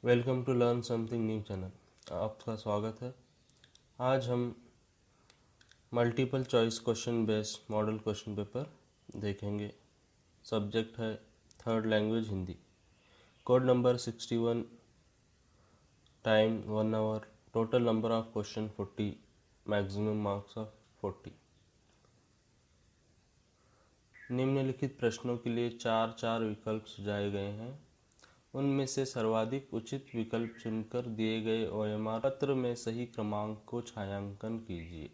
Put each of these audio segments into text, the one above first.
Welcome to learn something new channel. आपका स्वागत है। आज हम multiple choice question based model question paper देखेंगे। सब्जेक्ट है third language Hindi. Code number 61, time 1 hour, total number of question 40, maximum marks of 40। निम्नलिखित प्रश्नों के लिए चार विकल्प सुझाए गए हैं। उनमें से सर्वाधिक उचित विकल्प चुनकर दिए गए ओएमआर पत्र में सही क्रमांक को छायांकन कीजिए।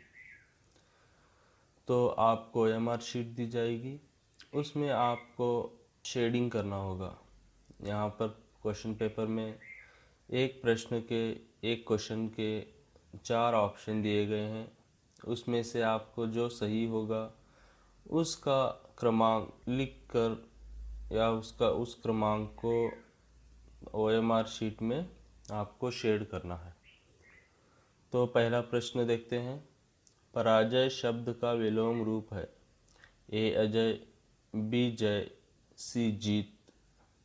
तो आपको ओएमआर शीट दी जाएगी, उसमें आपको शेडिंग करना होगा। यहाँ पर क्वेश्चन पेपर में एक क्वेश्चन के 4 ऑप्शन दिए गए हैं। उसमें से आपको जो सही होगा उसका क्रमांक लिखकर या उस क्रमांक को ओएमआर शीट में आपको शेड करना है। तो पहला प्रश्न देखते हैं। पराजय शब्द का विलोम रूप है। ए अजय, बी जय, सी जीत,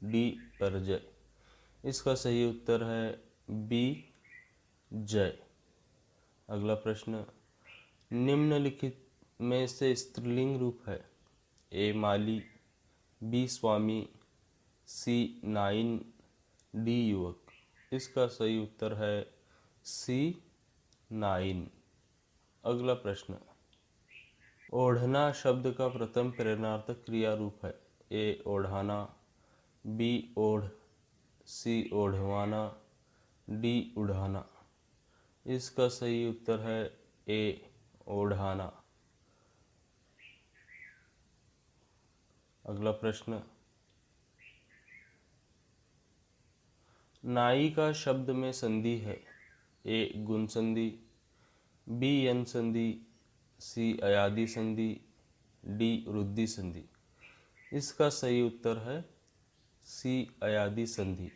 डी पराजय। इसका सही उत्तर है बी जय। अगला प्रश्न, निम्नलिखित में से स्त्रीलिंग रूप है। ए माली, बी स्वामी, सी नाइन, डी युवक। इसका सही उत्तर है सी नाइन। अगला प्रश्न, ओढ़ना शब्द का प्रथम प्रेरणार्थक क्रिया रूप है। ए ओढ़ाना, बी ओढ़, सी ओढ़वाना, डी उढ़ाना। इसका सही उत्तर है ए ओढ़ाना। अगला प्रश्न, नाई का शब्द में संधि है। ए गुण संधि, बी यन संधि, सी अयादि संधि, डी वृद्धि संधि। इसका सही उत्तर है सी अयादि संधि।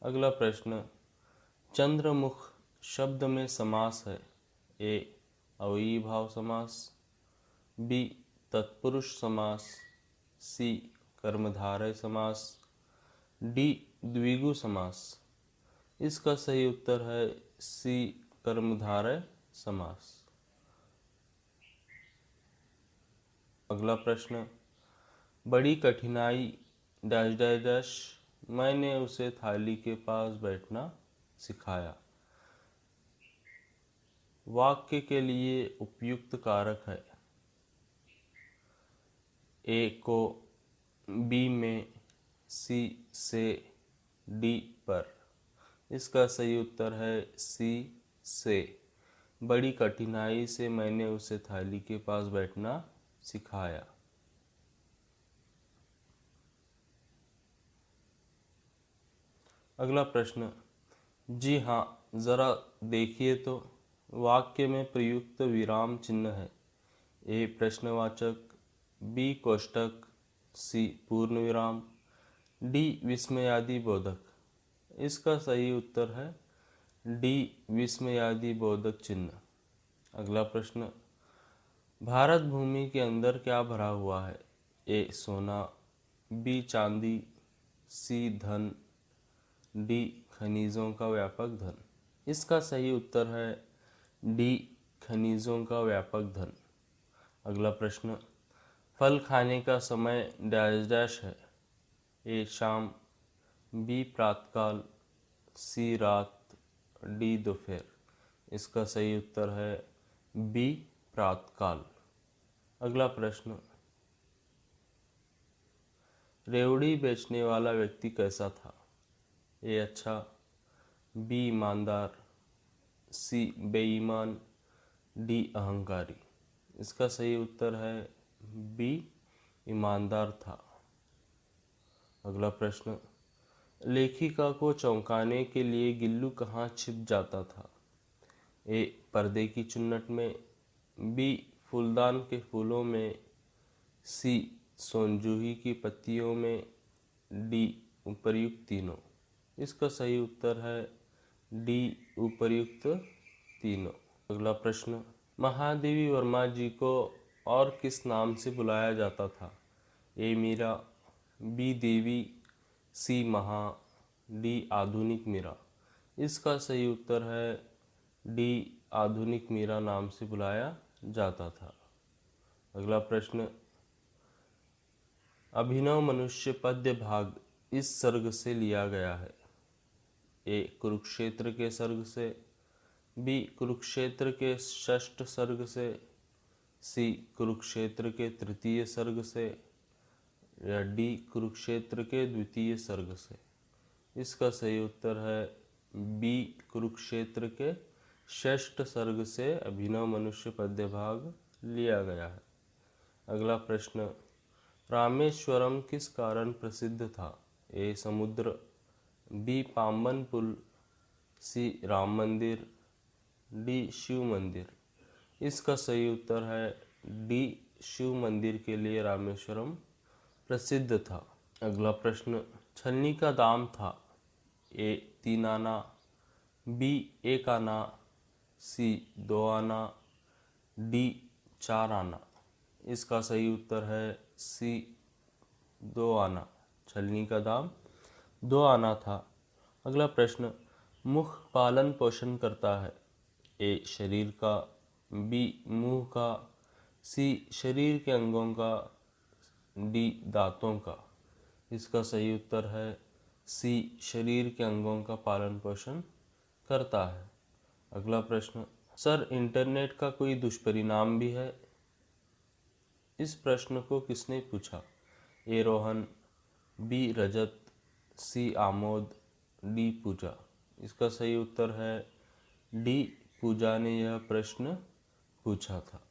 अगला प्रश्न, चंद्रमुख शब्द में समास है। ए अव्ययी भाव समास, बी तत्पुरुष समास, सी कर्मधारय समास, डी द्विगु समास। इसका सही उत्तर है सी कर्मधारय समास। अगला प्रश्न, बड़ी कठिनाई डैश डैश डैश, मैंने उसे थाली के पास बैठना सिखाया। वाक्य के लिए उपयुक्त कारक है। ए को, बी में, सी से, डी पर। इसका सही उत्तर है सी से। बड़ी कठिनाई से मैंने उसे थाली के पास बैठना सिखाया। अगला प्रश्न, जी हाँ ज़रा देखिए तो वाक्य में प्रयुक्त विराम चिन्ह है। ए प्रश्नवाचक, बी कोष्ठक, सी पूर्ण विराम, डी विस्मयादि बोधक। इसका सही उत्तर है डी विस्मयादि बोधक चिन्ह। अगला प्रश्न, भारत भूमि के अंदर क्या भरा हुआ है। ए सोना, बी चांदी, सी धन, डी खनिजों का व्यापक धन। इसका सही उत्तर है डी खनिजों का व्यापक धन। अगला प्रश्न, फल खाने का समय डैश डैश है। ए शाम, बी प्रातःकाल, सी रात, डी दोपहर। इसका सही उत्तर है बी प्रातःकाल। अगला प्रश्न, रेवड़ी बेचने वाला व्यक्ति कैसा था। ए अच्छा, बी ईमानदार, सी बेईमान, डी अहंकारी। इसका सही उत्तर है बी ईमानदार था। अगला प्रश्न, लेखिका को चौंकाने के लिए गिल्लू कहाँ छिप जाता था। ए पर्दे की चुन्नट में, बी फूलदान के फूलों में, सी सोनजूही की पत्तियों में, डी उपर्युक्त तीनों। इसका सही उत्तर है डी उपर्युक्त तीनों। अगला प्रश्न, महादेवी वर्मा जी को और किस नाम से बुलाया जाता था। ए मीरा, बी देवी, सी महा, डी आधुनिक मीरा। इसका सही उत्तर है डी आधुनिक मीरा नाम से बुलाया जाता था। अगला प्रश्न, अभिनव मनुष्य पद्य भाग इस सर्ग से लिया गया है। ए कुरुक्षेत्र के सर्ग से, बी कुरुक्षेत्र के षष्ठ सर्ग से, सी कुरुक्षेत्र के तृतीय सर्ग से, या डी कुरुक्षेत्र के द्वितीय सर्ग से। इसका सही उत्तर है बी कुरुक्षेत्र के षष्ठ सर्ग से अभिनव मनुष्य पद्य भाग लिया गया है। अगला प्रश्न, रामेश्वरम किस कारण प्रसिद्ध था। ए समुद्र, बी पाम्बन पुल, सी राम मंदिर, डी शिव मंदिर। इसका सही उत्तर है डी शिव मंदिर के लिए रामेश्वरम प्रसिद्ध था। अगला प्रश्न, छलनी का दाम था। ए 3 आना, बी 1 आना, सी 2 आना, डी 4 आना। इसका सही उत्तर है सी 2 आना। छलनी का दाम 2 आना था। अगला प्रश्न, मुख पालन पोषण करता है। ए शरीर का, बी मुंह का, सी शरीर के अंगों का, डी दांतों का। इसका सही उत्तर है सी शरीर के अंगों का पालन पोषण करता है। अगला प्रश्न, सर इंटरनेट का कोई दुष्परिणाम भी है। इस प्रश्न को किसने पूछा। ए रोहन, बी रजत, सी आमोद, डी पूजा। इसका सही उत्तर है डी पूजा ने यह प्रश्न पूछा था।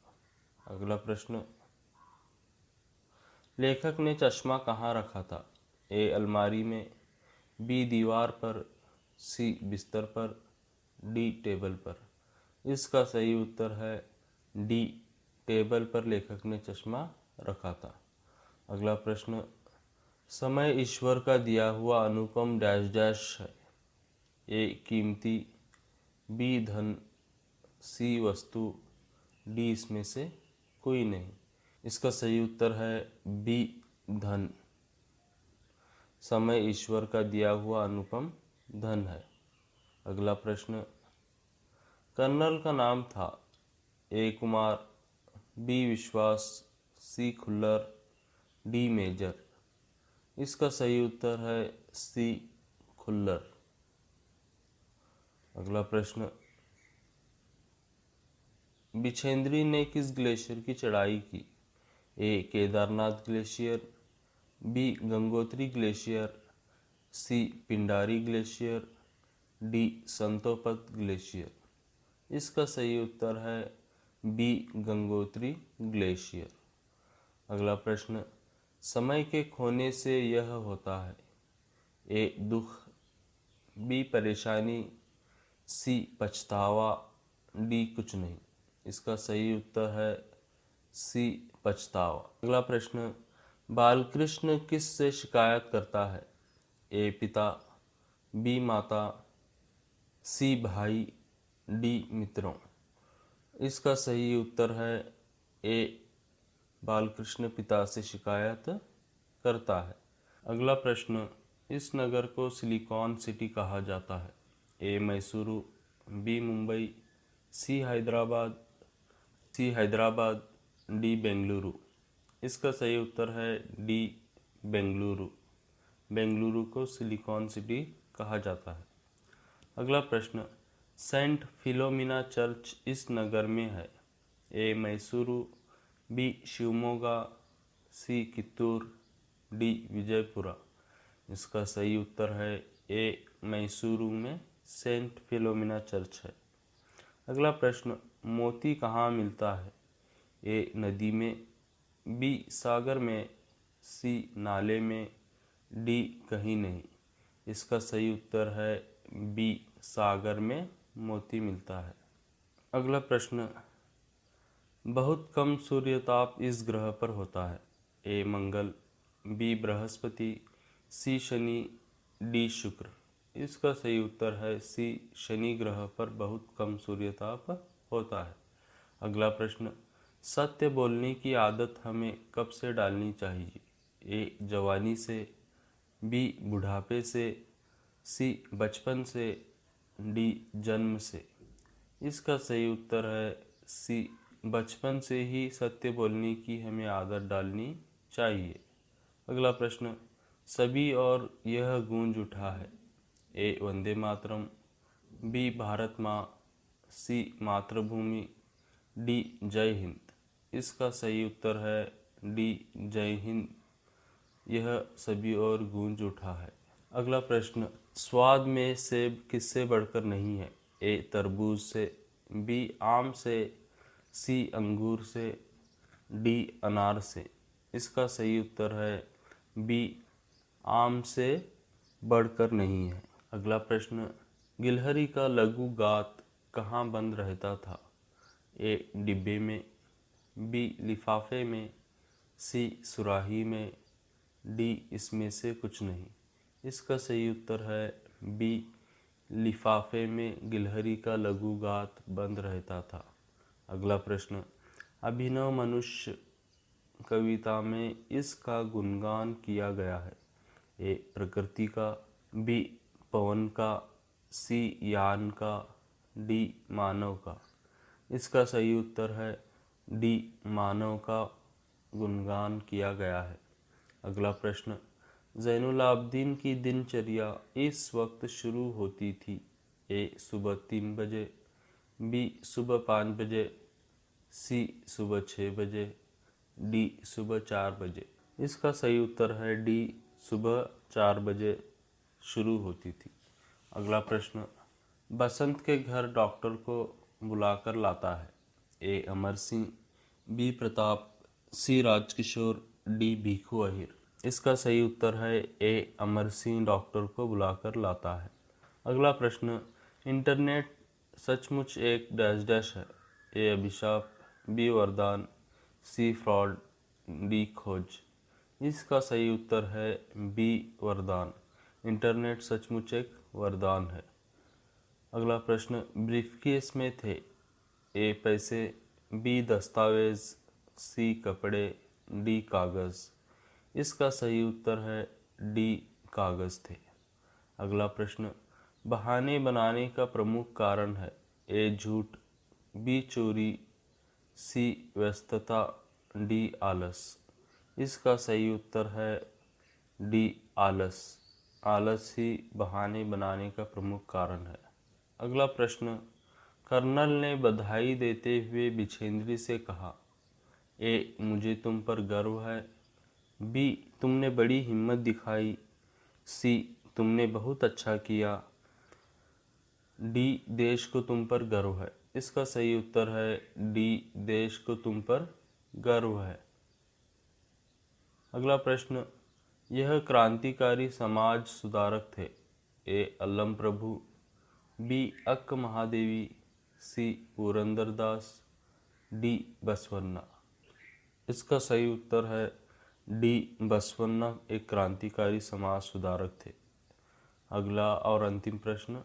अगला प्रश्न, लेखक ने चश्मा कहाँ रखा था। ए अलमारी में, बी दीवार पर, सी बिस्तर पर, डी टेबल पर। इसका सही उत्तर है डी टेबल पर लेखक ने चश्मा रखा था। अगला प्रश्न, समय ईश्वर का दिया हुआ अनुपम डैश डैश है। ए कीमती, बी धन, सी वस्तु, डी इसमें से कोई नहीं। इसका सही उत्तर है बी धन। समय ईश्वर का दिया हुआ अनुपम धन है। अगला प्रश्न, कर्नल का नाम था। ए कुमार, बी विश्वास, सी खुल्लर, डी मेजर। इसका सही उत्तर है सी खुल्लर। अगला प्रश्न, बिछेंद्री ने किस ग्लेशियर की चढ़ाई की। A Kedarnath glacier, B Gangotri glacier, C Pindari glacier, D Satopanth glacier. इसका सही उत्तर है बी गंगोत्री ग्लेशियर। अगला प्रश्न, समय के खोने से यह होता है। ए दुख, बी परेशानी, सी पछतावा, डी कुछ नहीं। इसका सही उत्तर है सी पछतावा। अगला प्रश्न, बालकृष्ण किस से शिकायत करता है। ए पिता, बी माता, सी भाई, डी मित्रों। इसका सही उत्तर है ए बालकृष्ण पिता से शिकायत करता है। अगला प्रश्न, इस नगर को सिलिकॉन सिटी कहा जाता है। ए मैसूरू, बी मुंबई, सी हैदराबाद, डी बेंगलुरु। इसका सही उत्तर है डी बेंगलुरु। बेंगलुरु को सिलिकॉन सिटी कहा जाता है। अगला प्रश्न, सेंट फिलोमिना चर्च इस नगर में है। ए मैसूरू, बी शिवमोगा, सी कित्तूर, डी विजयपुरा। इसका सही उत्तर है ए मैसूरू में सेंट फिलोमिना चर्च है। अगला प्रश्न, मोती कहाँ मिलता है। ए नदी में, बी सागर में, सी नाले में, डी कहीं नहीं। इसका सही उत्तर है बी सागर में मोती मिलता है। अगला प्रश्न, बहुत कम सूर्यताप इस ग्रह पर होता है। ए मंगल, बी बृहस्पति, सी शनि, डी शुक्र। इसका सही उत्तर है सी शनि ग्रह पर बहुत कम सूर्यताप होता है। अगला प्रश्न, सत्य बोलने की आदत हमें कब से डालनी चाहिए। ए जवानी से, बी बुढ़ापे से, सी बचपन से, डी जन्म से। इसका सही उत्तर है सी बचपन से ही सत्य बोलने की हमें आदत डालनी चाहिए। अगला प्रश्न, सभी और यह गूंज उठा है। ए वंदे मातरम, बी भारत माँ, सी मातृभूमि, डी जय हिंद। इसका सही उत्तर है डी जय हिंद। यह सभी और गूंज उठा है। अगला प्रश्न, स्वाद में सेब किससे बढ़कर नहीं है। ए तरबूज से, बी आम से, सी अंगूर से, डी अनार से। इसका सही उत्तर है बी आम से बढ़कर नहीं है। अगला प्रश्न, गिलहरी का लघु गात कहाँ बंद रहता था। ए डिब्बे में, बी लिफाफे में, सी सुराही में, डी इसमें से कुछ नहीं। इसका सही उत्तर है बी लिफाफे में गिलहरी का लघु गात बंद रहता था। अगला प्रश्न, अभिनव मनुष्य कविता में इसका गुणगान किया गया है। ए प्रकृति का, बी पवन का, सी यान का, डी मानव का। इसका सही उत्तर है डी मानव का गुणगान किया गया है। अगला प्रश्न, ज़ैनुलाब्दीन की दिनचर्या इस वक्त शुरू होती थी। ए सुबह 3 बजे, बी सुबह 5 बजे, सी सुबह 6 बजे, डी सुबह 4 बजे। इसका सही उत्तर है डी सुबह 4 बजे शुरू होती थी। अगला प्रश्न, बसंत के घर डॉक्टर को बुलाकर लाता है। ए अमर सिंह, बी प्रताप, सी राजकिशोर, डी भीखू अहिर। इसका सही उत्तर है ए अमर सिंह डॉक्टर को बुलाकर लाता है। अगला प्रश्न, इंटरनेट सचमुच एक डैश डैश है। ए अभिशाप, बी वरदान, सी फ्रॉड, डी खोज। इसका सही उत्तर है बी वरदान। इंटरनेट सचमुच एक वरदान है। अगला प्रश्न, ब्रीफकेस में थे। ए पैसे, बी दस्तावेज, सी कपड़े, डी कागज़। इसका सही उत्तर है डी कागज़ थे। अगला प्रश्न, बहाने बनाने का प्रमुख कारण है। ए झूठ, बी चोरी, सी व्यस्तता, डी आलस। इसका सही उत्तर है डी आलस। आलस ही बहाने बनाने का प्रमुख कारण है। अगला प्रश्न, कर्नल ने बधाई देते हुए बिछेंद्री से कहा। ए मुझे तुम पर गर्व है, बी तुमने बड़ी हिम्मत दिखाई, सी तुमने बहुत अच्छा किया, डी देश को तुम पर गर्व है। इसका सही उत्तर है डी देश को तुम पर गर्व है। अगला प्रश्न, यह क्रांतिकारी समाज सुधारक थे। ए अल्लम प्रभु, बी अक्क महादेवी, सी पुरंदरदास, डी बसवन्ना। इसका सही उत्तर है डी बसवन्ना एक क्रांतिकारी समाज सुधारक थे। अगला और अंतिम प्रश्न,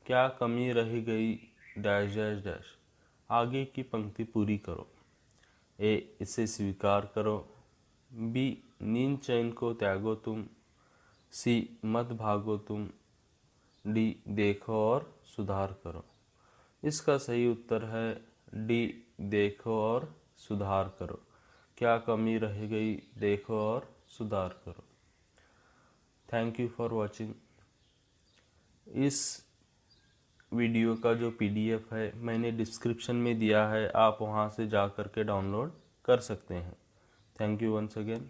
क्या कमी रह गई डैश डैश डैश। आगे की पंक्ति पूरी करो। ए इसे स्वीकार करो, बी नींद चैन को त्यागो तुम, सी मत भागो तुम, डी देखो और सुधार करो। इसका सही उत्तर है डी देखो और सुधार करो। क्या कमी रह गई, देखो और सुधार करो। Thank you for watching. इस वीडियो का जो PDF है मैंने डिस्क्रिप्शन में दिया है, आप वहाँ से जा कर के डाउनलोड कर सकते हैं। Thank you once again.